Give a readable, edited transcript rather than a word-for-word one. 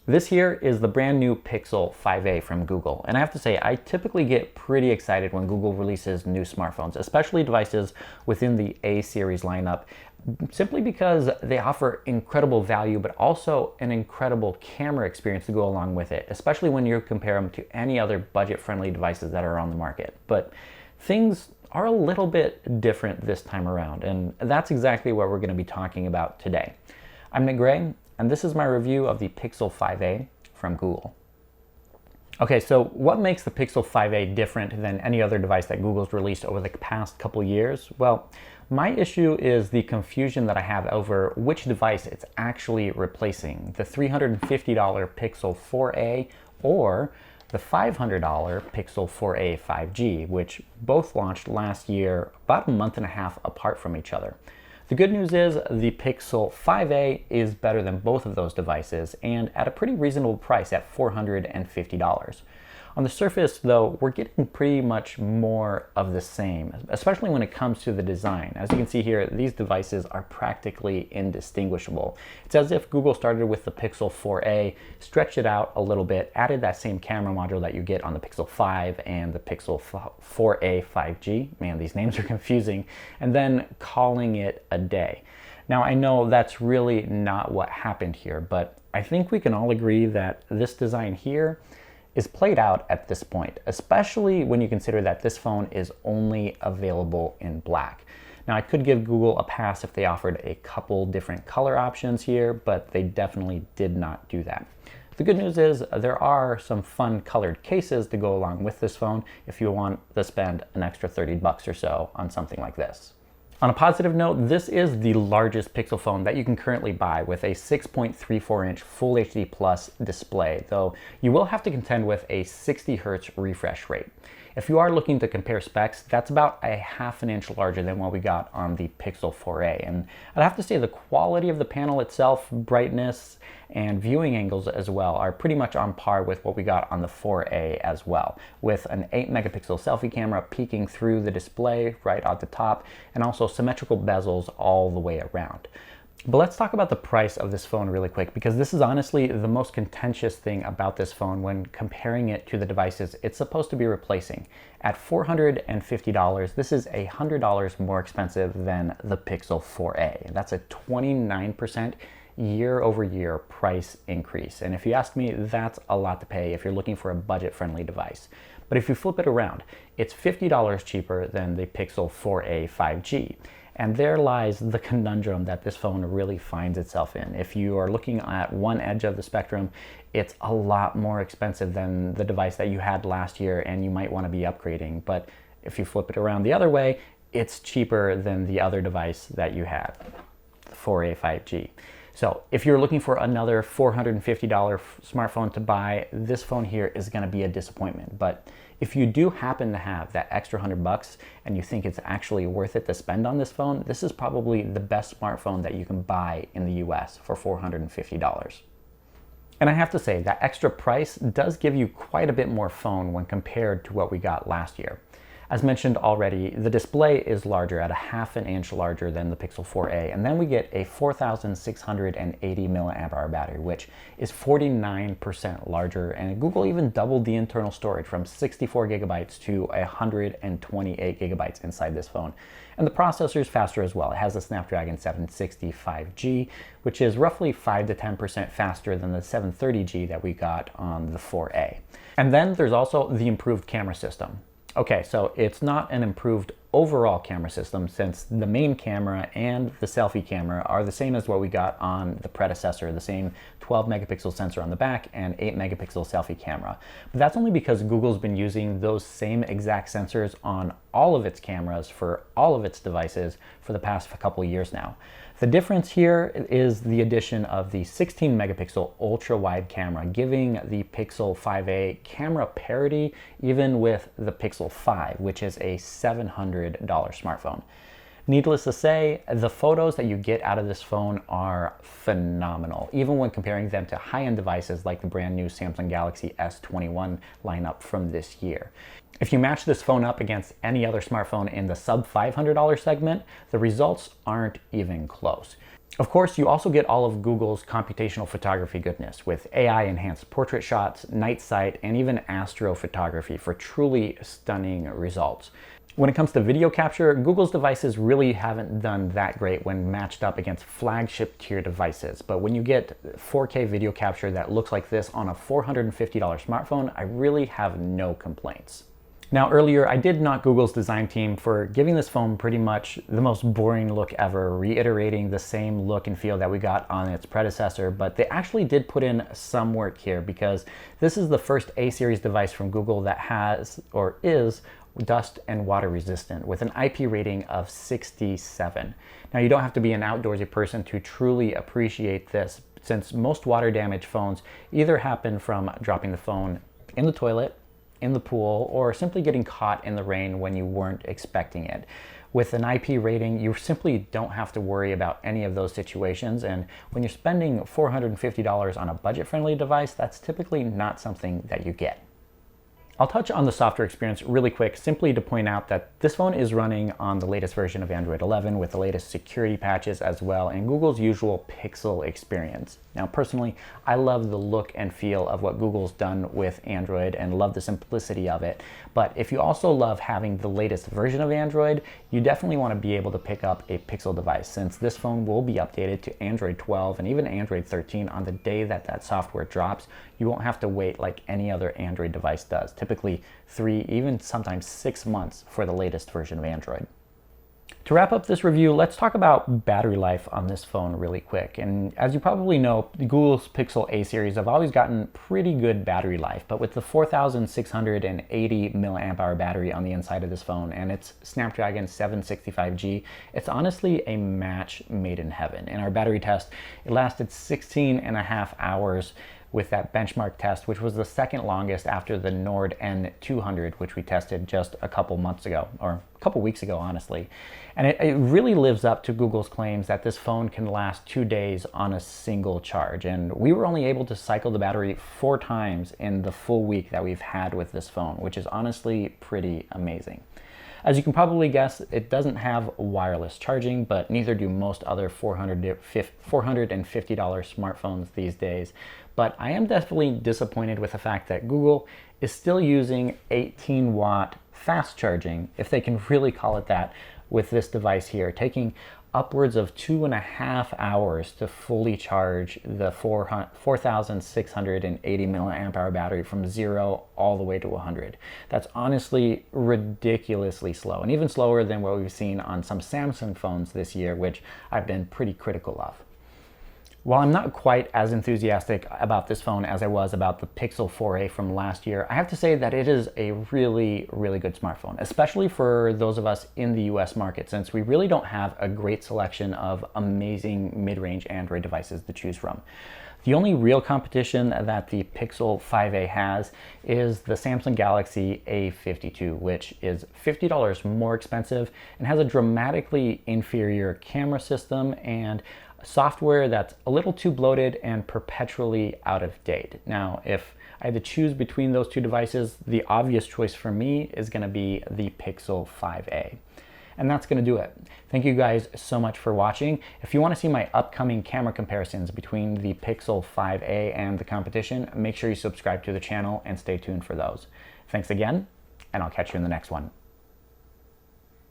This here is the brand new Pixel 5a from Google. And I have to say, I typically get pretty excited when Google releases new smartphones, especially devices within the A series lineup, simply because they offer incredible value, but also an incredible camera experience to go along with it, especially when you compare them to any other budget-friendly devices that are on the market. But things are a little bit different this time around, and that's exactly what we're going to be talking about today. I'm Nick Gray, and this is my review of the Pixel 5a from Google. Okay, so what makes the Pixel 5a different than any other device that Google's released over the past couple years? Well, my issue is the confusion that I have over which device it's actually replacing, the $350 Pixel 4a or the $500 Pixel 4a 5G, which both launched last year about a month and a half apart from each other. The good news is the Pixel 5a is better than both of those devices and at a pretty reasonable price at $450. On the surface, though, we're getting pretty much more of the same, especially when it comes to the design. As you can see here, these devices are practically indistinguishable. It's as if Google started with the Pixel 4a, stretched it out a little bit, added that same camera module that you get on the Pixel 5 and the Pixel 4a 5G. Man, these names are confusing. And then calling it a day. Now, I know that's really not what happened here, but I think we can all agree that this design here is played out at this point, especially when you consider that this phone is only available in black. Now, I could give Google a pass if they offered a couple different color options here, but they definitely did not do that. The good news is there are some fun colored cases to go along with this phone if you want to spend an extra $30 or so on something like this. On a positive note, this is the largest Pixel phone that you can currently buy with a 6.34-inch Full HD Plus display, though you will have to contend with a 60 Hz refresh rate. If you are looking to compare specs, that's about a half an inch larger than what we got on the Pixel 4a. And I'd have to say the quality of the panel itself, brightness, and viewing angles as well are pretty much on par with what we got on the 4a as well, with an 8-megapixel selfie camera peeking through the display right at the top, and also symmetrical bezels all the way around. But let's talk about the price of this phone really quick, because this is honestly the most contentious thing about this phone when comparing it to the devices it's supposed to be replacing. At $450, this is $100 more expensive than the Pixel 4a. That's a 29% year-over-year price increase. And if you ask me, that's a lot to pay if you're looking for a budget-friendly device. But if you flip it around, it's $50 cheaper than the Pixel 4a 5G. And there lies the conundrum that this phone really finds itself in. If you are looking at one edge of the spectrum, it's a lot more expensive than the device that you had last year and you might want to be upgrading. But if you flip it around the other way, it's cheaper than the other device that you had, the 4a 5G. So if you're looking for another $450 smartphone to buy, this phone here is going to be a disappointment. But if you do happen to have that extra $100 and you think it's actually worth it to spend on this phone, this is probably the best smartphone that you can buy in the US for $450. And I have to say, that extra price does give you quite a bit more phone when compared to what we got last year. As mentioned already, the display is larger at a half an inch larger than the Pixel 4a, and then we get a 4,680 milliamp hour battery, which is 49% larger, and Google even doubled the internal storage from 64 gigabytes to 128 gigabytes inside this phone. And the processor is faster as well. It has a Snapdragon 760 5G, which is roughly 5 to 10% faster than the 730G that we got on the 4a. And then there's also the improved camera system. Okay, so it's not an improved overall camera system since the main camera and the selfie camera are the same as what we got on the predecessor, the same 12 megapixel sensor on the back and 8 megapixel selfie camera. But that's only because Google's been using those same exact sensors on all of its cameras for all of its devices for the past couple of years now. The difference here is the addition of the 16 megapixel ultra wide camera, giving the Pixel 5a camera parity even with the Pixel 5, which is a $700 smartphone. Needless to say, the photos that you get out of this phone are phenomenal, even when comparing them to high-end devices like the brand new Samsung Galaxy S21 lineup from this year. If you match this phone up against any other smartphone in the sub $500 segment, the results aren't even close. Of course, you also get all of Google's computational photography goodness with AI-enhanced portrait shots, night sight, and even astrophotography for truly stunning results. When it comes to video capture, Google's devices really haven't done that great when matched up against flagship tier devices. But when you get 4K video capture that looks like this on a $450 smartphone, I really have no complaints. Now earlier, I did knock Google's design team for giving this phone pretty much the most boring look ever, reiterating the same look and feel that we got on its predecessor, but they actually did put in some work here because this is the first A-series device from Google that has, or is, dust and water resistant with an IP rating of 67. Now you don't have to be an outdoorsy person to truly appreciate this, since most water damage phones either happen from dropping the phone in the toilet, in the pool, or simply getting caught in the rain when you weren't expecting it. With an IP rating, you simply don't have to worry about any of those situations, and when you're spending $450 on a budget-friendly device, that's typically not something that you get. I'll touch on the software experience really quick, simply to point out that this phone is running on the latest version of Android 11 with the latest security patches as well, and Google's usual Pixel experience. Now, personally, I love the look and feel of what Google's done with Android and love the simplicity of it. But if you also love having the latest version of Android, you definitely want to be able to pick up a Pixel device, since this phone will be updated to Android 12 and even Android 13 on the day that that software drops. You won't have to wait like any other Android device does, typically 3, even sometimes 6 months for the latest version of Android. To wrap up this review, let's talk about battery life on this phone really quick. And as you probably know, Google's Pixel A series have always gotten pretty good battery life, but with the 4,680 milliamp hour battery on the inside of this phone and its Snapdragon 765G, it's honestly a match made in heaven. In our battery test, it lasted 16 and a half hours with that benchmark test, which was the second longest after the Nord N200, which we tested just a couple months ago, or a couple weeks ago, honestly. And it really lives up to Google's claims that this phone can last 2 days on a single charge. And we were only able to cycle the battery 4 times in the full week that we've had with this phone, which is honestly pretty amazing. As you can probably guess, it doesn't have wireless charging, but neither do most other $450 smartphones these days. But I am definitely disappointed with the fact that Google is still using 18-watt fast charging, if they can really call it that, with this device here, taking upwards of 2.5 hours to fully charge the 4,680 milliamp hour battery from 0 all the way to 100. That's honestly ridiculously slow, and even slower than what we've seen on some Samsung phones this year, which I've been pretty critical of. While I'm not quite as enthusiastic about this phone as I was about the Pixel 4a from last year, I have to say that it is a really, really good smartphone, especially for those of us in the US market, since we really don't have a great selection of amazing mid-range Android devices to choose from. The only real competition that the Pixel 5a has is the Samsung Galaxy A52, which is $50 more expensive and has a dramatically inferior camera system and software that's a little too bloated and perpetually out of date. Now, if I had to choose between those two devices, the obvious choice for me is going to be the Pixel 5a. And that's going to do it. Thank you guys so much for watching. If you want to see my upcoming camera comparisons between the Pixel 5a and the competition, make sure you subscribe to the channel and stay tuned for those. Thanks again, and I'll catch you in the next one.